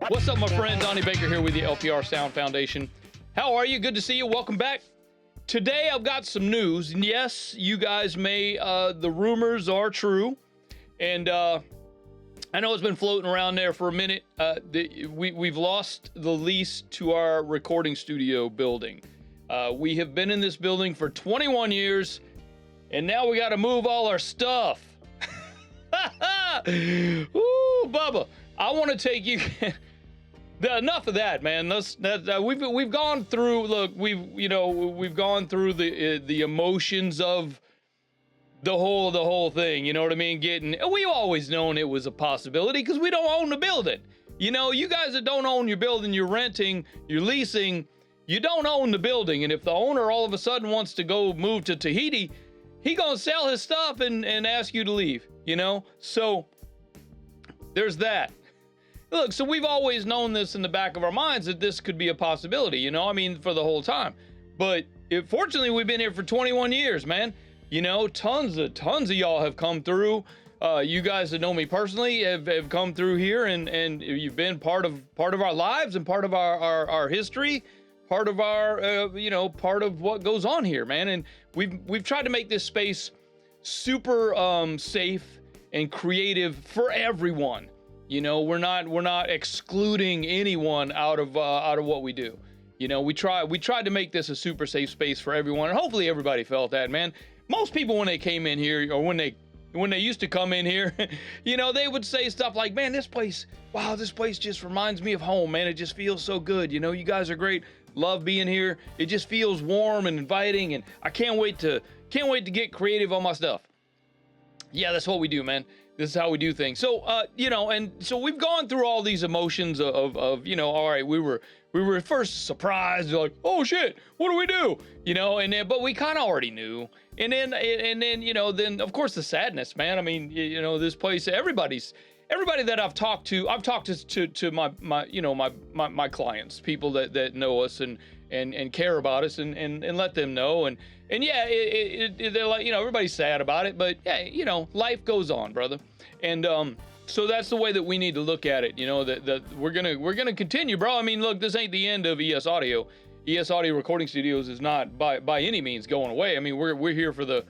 What's up, my friend? Donnie Baker here with the LPR Sound Foundation. How are you? Good to see you. Welcome back. Today, I've got some news. And yes, you guys may, the rumors are true. And I know it's been floating around there for a minute. We've lost the lease to our recording studio building. We have been in this building for 21 years, and now we got to move all our stuff. Ooh, Bubba, I want to take you... Enough of that, man. We've gone through. Look, we've gone through the emotions of the whole thing. You know what I mean? We've always known it was a possibility because we don't own the building. You know, you guys that don't own your building, you're renting, you're leasing, you don't own the building. And if the owner all of a sudden wants to go move to Tahiti, he gonna sell his stuff and ask you to leave. You know, so there's that. Look, so we've always known this in the back of our minds that this could be a possibility, you know, I mean, for the whole time. But fortunately, we've been here for 21 years, man. You know, tons of y'all have come through. You guys that know me personally have come through here, and you've been part of our lives and part of our history, part of our, part of what goes on here, man. And we've tried to make this space super safe and creative for everyone. You know, we're not excluding anyone out of what we do. You know, we tried to make this a super safe space for everyone, and hopefully everybody felt that, man. Most people when they came in here, or when they used to come in here, you know, they would say stuff like, "Man, this place just reminds me of home, man. It just feels so good. You know, you guys are great. Love being here. It just feels warm and inviting, and I can't wait to get creative on my stuff." Yeah, that's what we do, man. This is how we do things. So, and so we've gone through all these emotions of all right, we were first surprised, like, oh shit, what do we do? You know, and then, but we kind of already knew. And then, then of course the sadness, man. I mean, this place, everybody that I've talked to my clients, people that know us and care about us and let them know. And yeah, they're like, everybody's sad about it, but yeah, life goes on, brother. And so that's the way that we need to look at it. You know, that we're gonna continue, bro. I mean, look, this ain't the end of ES Audio. ES Audio Recording Studios is not by any means going away. I mean, we're here for the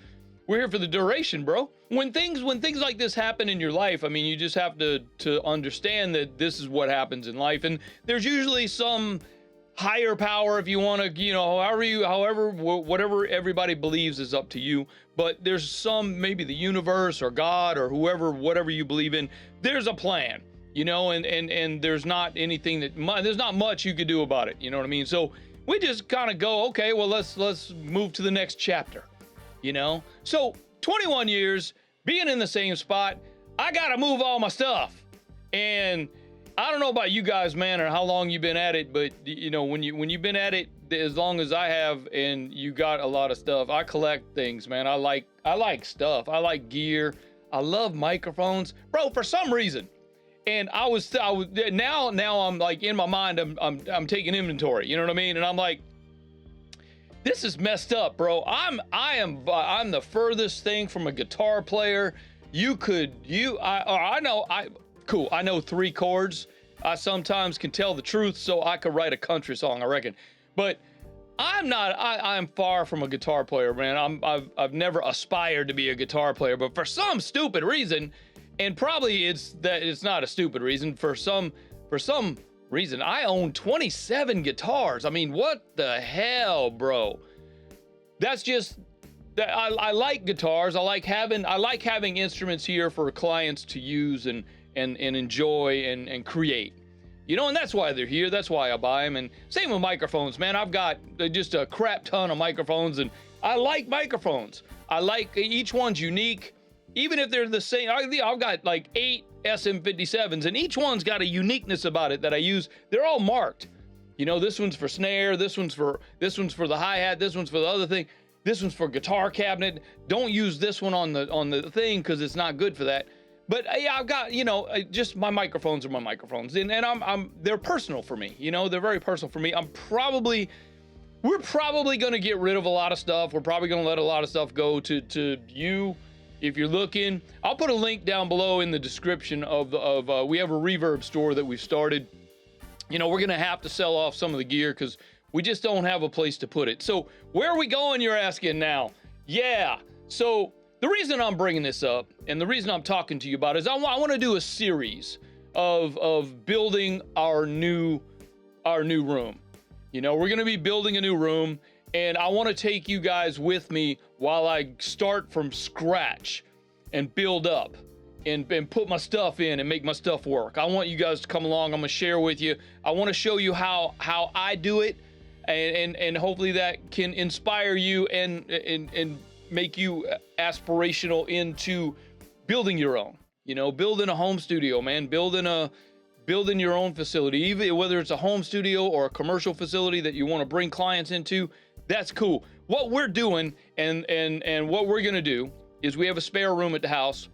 duration, bro. When things like this happen in your life, I mean, you just have to understand that this is what happens in life, and there's usually some higher power, if you want to, whatever everybody believes is up to you. But there's some, maybe the universe or God or whatever you believe in. There's a plan, and there's not anything there's not much you could do about it. You know what I mean? So we just kind of go, okay, well, let's move to the next chapter. So 21 years being in the same spot, I gotta move all my stuff. And I don't know about you guys, man, or how long you've been at it, but when you've been at it as long as I have, and you got a lot of stuff. I collect things, man. I like stuff. I like gear. I love microphones, bro. For some reason, and I was now I'm like, in my mind, I'm taking inventory. You know what I mean? And I'm like, this is messed up, bro. I'm the furthest thing from a guitar player. I know 3 chords. I sometimes can tell the truth, so I could write a country song, I reckon. But I'm far from a guitar player, man. I've never aspired to be a guitar player, but for some stupid reason, and probably it's not a stupid reason, for some reason, I own 27 guitars. I mean, what the hell, bro? That's just that I like guitars. I like having instruments here for clients to use and enjoy and create. And that's why they're here. That's why I buy them. And same with microphones, man. I've got just a crap ton of microphones, and I like microphones. I like each one's unique, even if they're the same. I've got like 8 SM57s, and each one's got a uniqueness about it that I use. They're all marked. This one's for snare. This one's for the hi-hat. This one's for the other thing. This one's for guitar cabinet. Don't use this one on the thing because it's not good for that. But yeah, I've got, just my microphones are my microphones, and they're personal for me. They're very personal for me. We're probably going to get rid of a lot of stuff. We're probably going to let a lot of stuff go to you if you're looking, I'll put a link down below in the description we have a reverb store that we've started. You know, we're going to have to sell off some of the gear because we just don't have a place to put it. So where are we going, you're asking now? Yeah, so the reason I'm bringing this up and the reason I'm talking to you about it is I want to do a series of building our new room. You know, we're going to be building a new room, and I want to take you guys with me while I start from scratch and build up and put my stuff in and make my stuff work. I want you guys to come along. I'm going to share with you. I want to show you how I do it, and hopefully that can inspire you and make you aspirational into building your own. You know, building a home studio, man, building your own facility, even whether it's a home studio or a commercial facility that you want to bring clients into. That's cool. What we're doing and what we're going to do is we have a spare room at the house,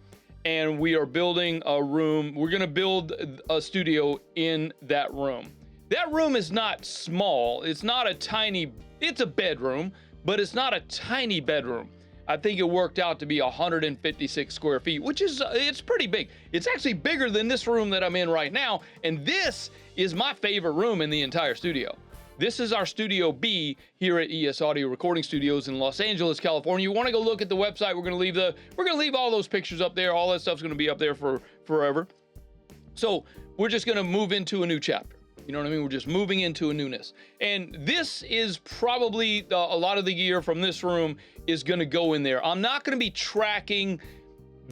and we are building a room. We're going to build a studio in that room. That room is not small. It's not a tiny, it's a bedroom, but it's not a tiny bedroom. I think it worked out to be 156 square feet, which is, it's pretty big. It's actually bigger than this room that I'm in right now. And this is my favorite room in the entire studio. This is our Studio B here at ES Audio Recording Studios in Los Angeles, California. You want to go look at the website. We're going to leave all those pictures up there. All that stuff's going to be up there for forever. So we're just going to move into a new chapter. You know what I mean? We're just moving into a newness. And this is probably a lot of the gear from this room is going to go in there. I'm not going to be tracking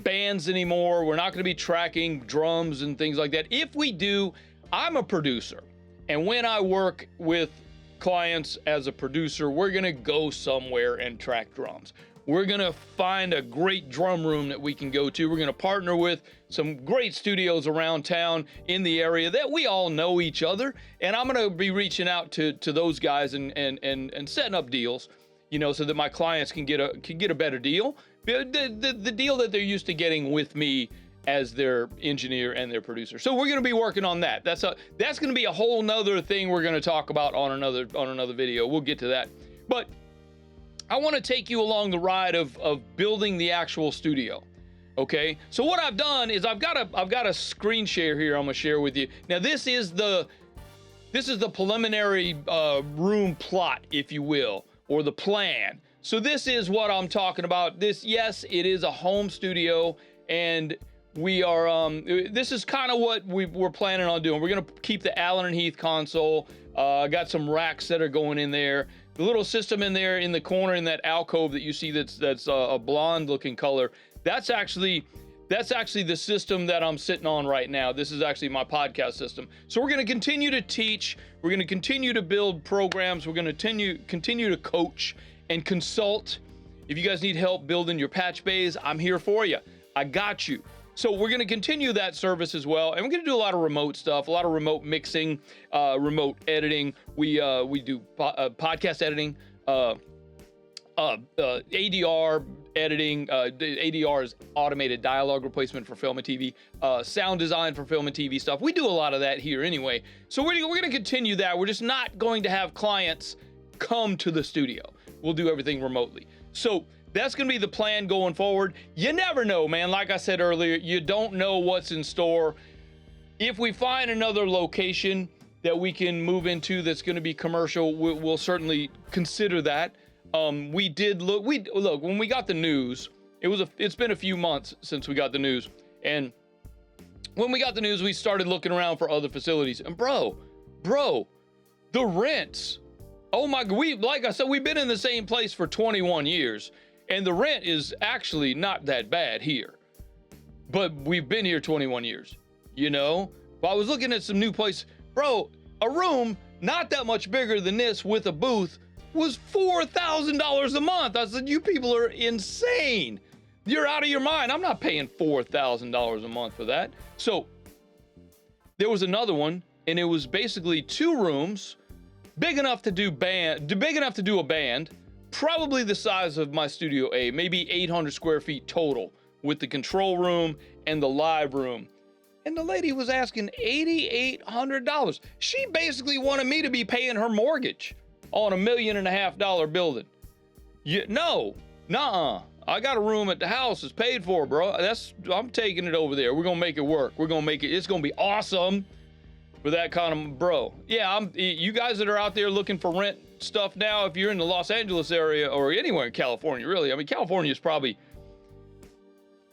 bands anymore. We're not going to be tracking drums and things like that. If we do, I'm a producer. And when I work with clients as a producer, we're going to go somewhere and track drums. We're going to find a great drum room that we can go to. We're going to partner with some great studios around town in the area that we all know each other. And I'm going to be reaching out to those guys and setting up deals, you know, so that my clients can get a better deal. The deal that they're used to getting with me as their engineer and their producer. So we're going to be working on that. That's going to be a whole nother thing we're going to talk about on another video. We'll get to that. But I want to take you along the ride of building the actual studio. Okay? So what I've done is I've got a screen share here I'm going to share with you. Now this is the preliminary room plot, if you will, or the plan. So this is what I'm talking about. Yes, it is a home studio, and we are, this is kind of what we're planning on doing. We're going to keep the Allen and Heath console. I got some racks that are going in there. The little system in there in the corner in that alcove that you see that's a blonde looking color. That's actually the system that I'm sitting on right now. This is actually my podcast system. So we're going to continue to teach. We're going to continue to build programs. We're going to continue to coach and consult. If you guys need help building your patch bays, I'm here for you. I got you. So we're going to continue that service as well, and we're going to do a lot of remote stuff, a lot of remote mixing, remote editing. We do podcast editing, ADR editing. ADR is automated dialogue replacement for film and TV, sound design for film and TV stuff. We do a lot of that here anyway. So we're going to continue that. We're just not going to have clients come to the studio. We'll do everything remotely. So that's going to be the plan going forward. You never know, man. Like I said earlier, you don't know what's in store. If we find another location that we can move into that's going to be commercial, we'll certainly consider that. We did look when we got the news. It's been a few months since we got the news, and when we got the news, we started looking around for other facilities. And bro, the rents. Oh my, like I said, we've been in the same place for 21 years. And the rent is actually not that bad here. But we've been here 21 years, you know? But I was looking at some new places. Bro, a room not that much bigger than this with a booth was $4,000 a month. I said, you people are insane. You're out of your mind. I'm not paying $4,000 a month for that. So there was another one, and it was basically 2 rooms, big enough to do a band, probably the size of my Studio A, maybe 800 square feet total, with the control room and the live room. And the lady was asking $8,800. She basically wanted me to be paying her mortgage on $1.5 million building. No, nuh-uh. I got a room at the house. It's paid for, bro. I'm taking it over there. We're gonna make it work. We're gonna make it. It's gonna be awesome for that kind of bro. Yeah, you guys that are out there looking for rent stuff now, if you're in the Los Angeles area or anywhere in California, really. I mean, California is probably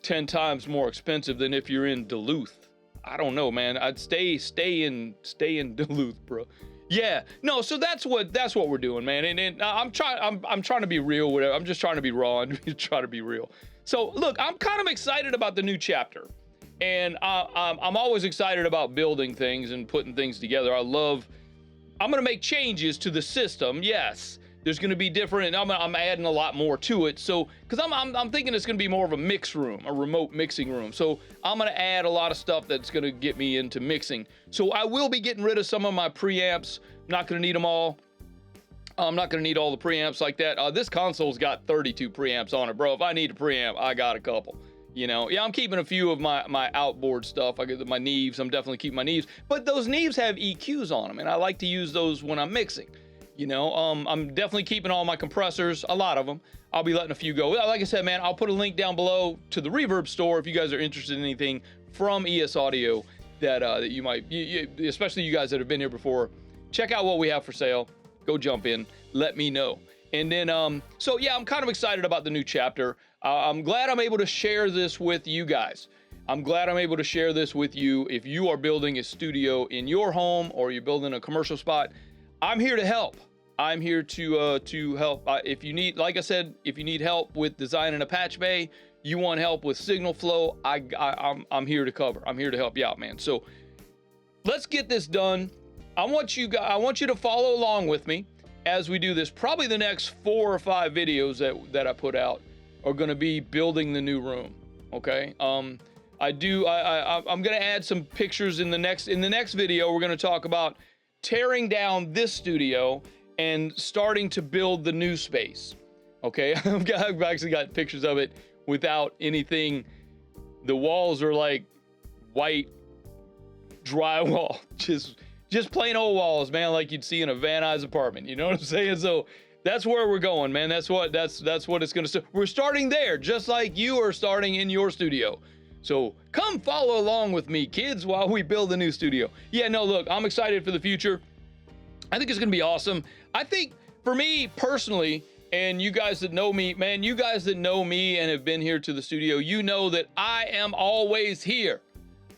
10 times more expensive than if you're in Duluth. I don't know, man. I'd stay in Duluth, bro. Yeah, no. So that's what we're doing, man. And I'm trying to be real. Whatever. I'm just trying to be raw and try to be real. So look, I'm kind of excited about the new chapter, and I'm always excited about building things and putting things together. I'm gonna make changes to the system. Yes, there's gonna be different. I'm adding a lot more to it. So, because I'm thinking it's gonna be more of a mix room, a remote mixing room. So I'm gonna add a lot of stuff that's gonna get me into mixing. So I will be getting rid of some of my preamps. I'm not gonna need them all. I'm not gonna need all the preamps like that. This console's got 32 preamps on it, bro. If I need a preamp, I got a couple. You know, yeah, I'm keeping a few of my outboard stuff. I get my Neves. I'm definitely keeping my Neves, but those Neves have EQs on them, and I like to use those when I'm mixing. You know, I'm definitely keeping all my compressors, a lot of them. I'll be letting a few go. Like I said, man, I'll put a link down below to the Reverb store if you guys are interested in anything from ES Audio that you might, especially you guys that have been here before. Check out what we have for sale. Go jump in. Let me know. And then, so yeah, I'm kind of excited about the new chapter. I'm glad I'm able to share this with you guys. I'm glad I'm able to share this with you. If you are building a studio in your home or you're building a commercial spot, I'm here to help. I'm here to help. If you need, like I said, if you need help with designing a patch bay, you want help with signal flow, I'm here to cover. I'm here to help you out, man. So let's get this done. I want you to follow along with me as we do this. Probably the next 4 or 5 videos that I put out are going to be building the new room. Okay. I'm going to add some pictures in the next video. We're going to talk about tearing down this studio and starting to build the new space. Okay. I've actually got pictures of it without anything. The walls are like white drywall, just plain old walls, man, like you'd see in a Van Nuys apartment. You know what I'm saying? So that's where we're going, man. That's what it's gonna start. We're starting there, just like you are starting in your studio. So come follow along with me, kids, while we build a new studio. Yeah, no, look, I'm excited for the future. I think it's gonna be awesome. I think for me personally, and you guys that know me, man, you guys that know me and have been here to the studio, you know that I am always here.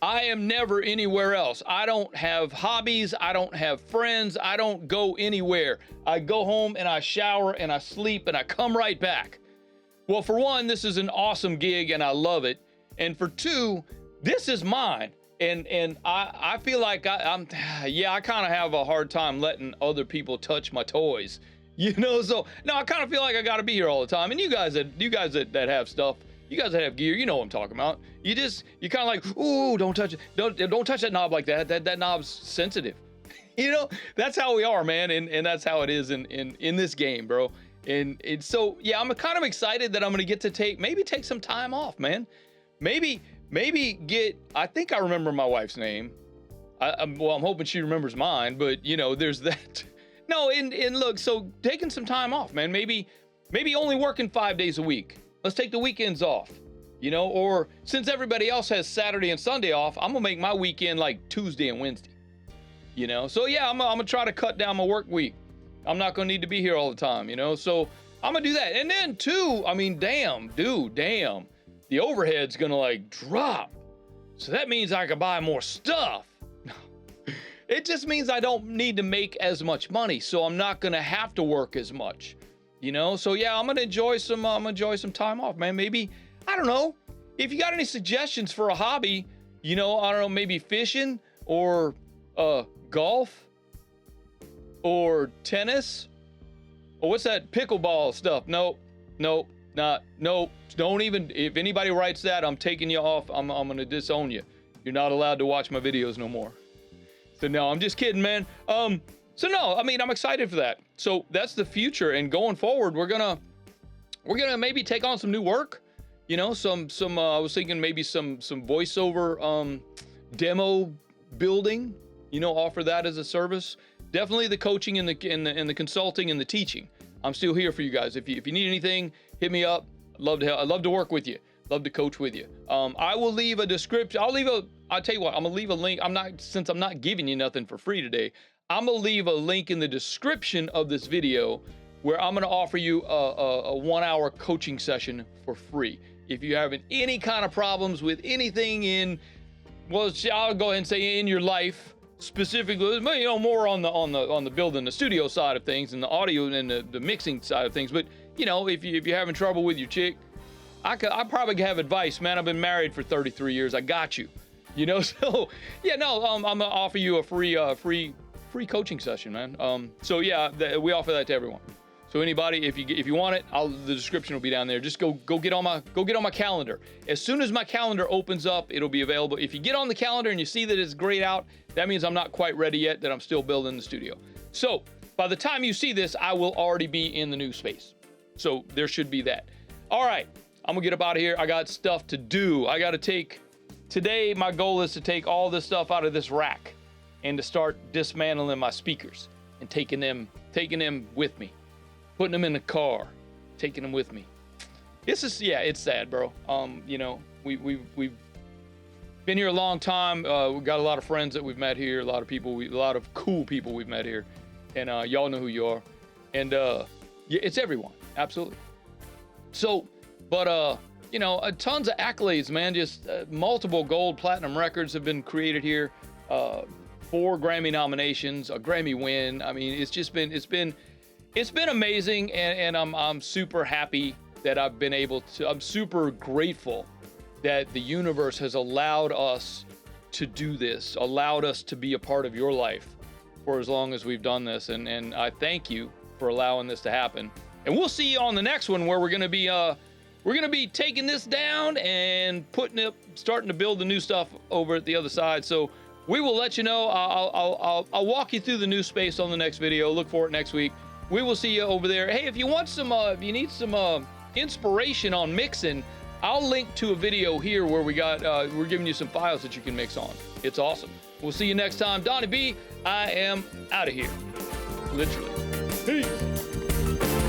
I am never anywhere else. I don't have hobbies. I don't have friends. I don't go anywhere. I go home and I shower and I sleep and I come right back. Well, for one, this is an awesome gig and I love it. And for two, this is mine. And I feel like I kind of have a hard time letting other people touch my toys. You know, so no, I kind of feel like I got to be here all the time. And you guys that have stuff, you guys that have gear, you know what I'm talking about. You kind of like, ooh, don't touch it. Don't touch that knob like that. That knob's sensitive. You know, that's how we are, man. And that's how it is in this game, bro. And it's so, yeah, I'm kind of excited that I'm going to get to take some time off, man. Maybe I think I remember my wife's name. I'm hoping she remembers mine, but you know, there's that. No, and look, so taking some time off, man. Maybe only working 5 days a week. Let's take the weekends off, you know, or since everybody else has Saturday and Sunday off, I'm gonna make my weekend like Tuesday and Wednesday, you know? So yeah, I'm gonna try to cut down my work week. I'm not gonna need to be here all the time, you know? So I'm gonna do that. And then too, I mean, damn, the overhead's gonna like drop. So that means I can buy more stuff. It just means I don't need to make as much money. So I'm not gonna have to work as much. You know, so yeah, I'm gonna enjoy some time off, man. Maybe, I don't know, if you got any suggestions for a hobby, you know, I don't know, maybe fishing or golf or tennis or what's that pickleball stuff? Nope. Don't even, if anybody writes that, I'm taking you off. I'm gonna disown you. You're not allowed to watch my videos no more. So no, I'm just kidding, man. So no, I mean, I'm excited for that. So that's the future, and going forward, we're gonna maybe take on some new work. You know, some I was thinking maybe some voiceover demo building. You know, offer that as a service. Definitely the coaching and the consulting and the teaching. I'm still here for you guys. If you need anything, hit me up. Love to help. I'd love to work with you. Love to coach with you. I will leave a description. I'll tell you what, I'm gonna leave a link. Since I'm not giving you nothing for free today, I'm gonna leave a link in the description of this video where I'm gonna offer you a 1-hour coaching session for free. If you're having any kind of problems with anything I'll go ahead and say in your life, specifically, more on the building the studio side of things and the audio and the mixing side of things. But if you're having trouble with your chick, I probably have advice, man. I've been married for 33 years. I got you. So yeah, no, I'm gonna offer you a free coaching session, man. So yeah, we offer that to everyone. So anybody, if you want it, the description will be down there. Just go get on my calendar. As soon as my calendar opens up, it'll be available. If you get on the calendar and you see that it's grayed out, that means I'm not quite ready yet, that I'm still building the studio. So by the time you see this, I will already be in the new space. So there should be that. All right, I'm gonna get up out of here. I got stuff to do. Today, my goal is to take all this stuff out of this rack and to start dismantling my speakers and taking them with me. Putting them in the car, taking them with me. It's sad, bro. We've been here a long time. We've got a lot of friends that we've met here, a lot of cool people we've met here, and y'all know who you are. And it's everyone, absolutely. So, but tons of accolades, man. Just multiple gold, platinum records have been created here. 4 Grammy nominations, a Grammy win. I mean, it's been amazing, and I'm super happy that I've been able to. I'm super grateful that the universe has allowed us to do this, allowed us to be a part of your life for as long as we've done this, and I thank you for allowing this to happen. And we'll see you on the next one, where we're gonna be taking this down and starting to build the new stuff over at the other side. So we will let you know. I'll walk you through the new space on the next video. Look for it next week. We will see you over there. Hey, if you need some inspiration on mixing, I'll link to a video here where we're giving you some files that you can mix on. It's awesome. We'll see you next time. Donnie B, I am out of here. Literally. Peace.